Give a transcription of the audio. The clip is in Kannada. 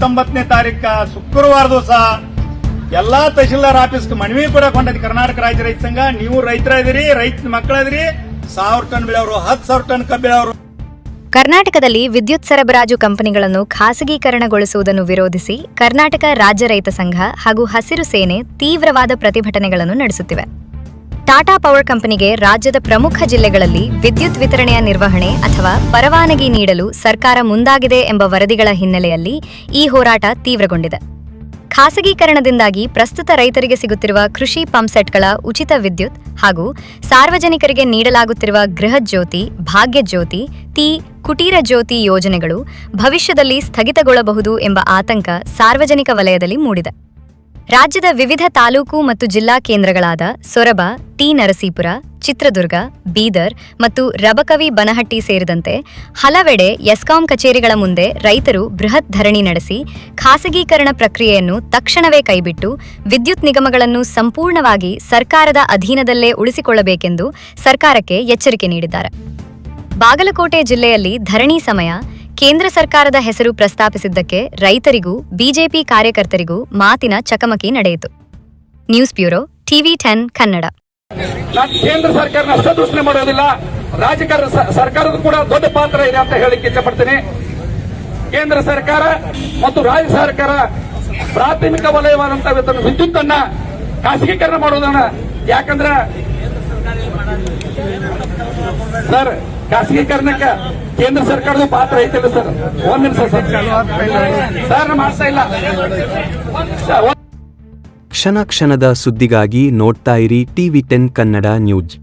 19ನೇ ತಾರೀಕ ಶುಕ್ರವಾರ ದಿವಸ ಎಲ್ಲಾ ತಹಶೀಲ್ದಾರ್ ಆಫೀಸ್ಗೆ ಮನವಿ ಕೂಡ ಕೊಂಡೈತಿ ಕರ್ನಾಟಕ ರಾಜ್ಯ ರೈತ ಸಂಘ. ನೀವು ರೈತರ ಇದೀರಿ, ರೈತ ಮಕ್ಕಳದಿರಿ, 1000 ಟನ್ ಬೆಳೆಯವರು, 10,000 ಟನ್ ಕಬ್ಬು ಬೆಳೆಯವರು. ಕರ್ನಾಟಕದಲ್ಲಿ ವಿದ್ಯುತ್ ಸರಬರಾಜು ಕಂಪನಿಗಳನ್ನು ಖಾಸಗೀಕರಣಗೊಳಿಸುವುದನ್ನು ವಿರೋಧಿಸಿ ಕರ್ನಾಟಕ ರಾಜ್ಯ ರೈತ ಸಂಘ ಹಾಗೂ ಹಸಿರು ಸೇನೆ ತೀವ್ರವಾದ ಪ್ರತಿಭಟನೆಗಳನ್ನು ನಡೆಸುತ್ತಿವೆ. ಟಾಟಾ ಪವರ್ ಕಂಪನಿಗೆ ರಾಜ್ಯದ ಪ್ರಮುಖ ಜಿಲ್ಲೆಗಳಲ್ಲಿ ವಿದ್ಯುತ್ ವಿತರಣೆಯ ನಿರ್ವಹಣೆ ಅಥವಾ ಪರವಾನಗಿ ನೀಡಲು ಸರ್ಕಾರ ಮುಂದಾಗಿದೆ ಎಂಬ ವರದಿಗಳ ಹಿನ್ನೆಲೆಯಲ್ಲಿ ಈ ಹೋರಾಟ ತೀವ್ರಗೊಂಡಿದೆ. ಖಾಸಗೀಕರಣದಿಂದಾಗಿ ಪ್ರಸ್ತುತ ರೈತರಿಗೆ ಸಿಗುತ್ತಿರುವ ಕೃಷಿ ಪಂಪ್ಸೆಟ್ಗಳ ಉಚಿತ ವಿದ್ಯುತ್ ಹಾಗೂ ಸಾರ್ವಜನಿಕರಿಗೆ ನೀಡಲಾಗುತ್ತಿರುವ ಗೃಹ ಜ್ಯೋತಿ, ಭಾಗ್ಯ ಜ್ಯೋತಿ, ಕುಟೀರ ಜ್ಯೋತಿ ಯೋಜನೆಗಳು ಭವಿಷ್ಯದಲ್ಲಿ ಸ್ಥಗಿತಗೊಳ್ಳಬಹುದು ಎಂಬ ಆತಂಕ ಸಾರ್ವಜನಿಕ ವಲಯದಲ್ಲಿ ಮೂಡಿದೆ. ರಾಜ್ಯದ ವಿವಿಧ ತಾಲೂಕು ಮತ್ತು ಜಿಲ್ಲಾ ಕೇಂದ್ರಗಳಾದ ಸೊರಬ, ನರಸೀಪುರ, ಚಿತ್ರದುರ್ಗ, ಬೀದರ್ ಮತ್ತು ರಬಕವಿ ಬನಹಟ್ಟಿ ಸೇರಿದಂತೆ ಹಲವೆಡೆ ಎಸ್ಕಾಂ ಕಚೇರಿಗಳ ಮುಂದೆ ರೈತರು ಬೃಹತ್ ಧರಣಿ ನಡೆಸಿ ಖಾಸಗೀಕರಣ ಪ್ರಕ್ರಿಯೆಯನ್ನು ತಕ್ಷಣವೇ ಕೈಬಿಟ್ಟು ವಿದ್ಯುತ್ ನಿಗಮಗಳನ್ನು ಸಂಪೂರ್ಣವಾಗಿ ಸರ್ಕಾರದ ಅಧೀನದಲ್ಲೇ ಉಳಿಸಿಕೊಳ್ಳಬೇಕೆಂದು ಸರ್ಕಾರಕ್ಕೆ ಎಚ್ಚರಿಕೆ ನೀಡಿದ್ದಾರೆ. ಬಾಗಲಕೋಟೆ ಜಿಲ್ಲೆಯಲ್ಲಿ ಧರಣಿ ಸಮಯ ಕೇಂದ್ರ ಸರ್ಕಾರದ ಹೆಸರು ಪ್ರಸ್ತಾಪಿಸಿದ್ದಕ್ಕೆ ರೈತರಿಗೂ ಬಿಜೆಪಿ ಕಾರ್ಯಕರ್ತರಿಗೂ ಮಾತಿನ ಚಕಮಕಿ ನಡೆಯಿತು. News bureau, TV10 Kannada. ಕೇಂದ್ರ ಸರ್ಕಾರ ಅಷ್ಟೇ ದೂಷಣೆ ಮಾಡೋದಿಲ್ಲ, ರಾಜಕಾರಣ ಸರ್ಕಾರದ ಕೂಡ ದೊಡ್ಡ ಪಾತ್ರ ಇದೆ ಅಂತ ಹೇಳಿಕ್ಕೆ ಇಷ್ಟಪಡ್ತೀನಿ. ಕೇಂದ್ರ ಸರ್ಕಾರ ಮತ್ತು ರಾಜ್ಯ ಸರ್ಕಾರ ಪ್ರಾಥಮಿಕ ವಲಯವಾದಂತಹ ವಿದ್ಯುತ್ ಅನ್ನ ಖಾಸಗೀಕರಣ ಮಾಡೋದನ್ನ, ಯಾಕಂದ್ರೆ ಸರ್ ಖಾಸಗೀಕರಣಕ್ಕೆ ಕೇಂದ್ರ ಸರ್ಕಾರದ ಪಾತ್ರ ಐತಿಲ್ಲ ಸರ್. ಒಂದ್ ನಿಮಿಷ ಸರ್ ಮಾಡ್ತಾ ಇಲ್ಲ. ಕ್ಷಣ ಕ್ಷಣದ ಸುದ್ದಿಗಾಗಿ ನೋಡ್ತಾ ಇರಿ TV10 ಕನ್ನಡ ನ್ಯೂಸ್.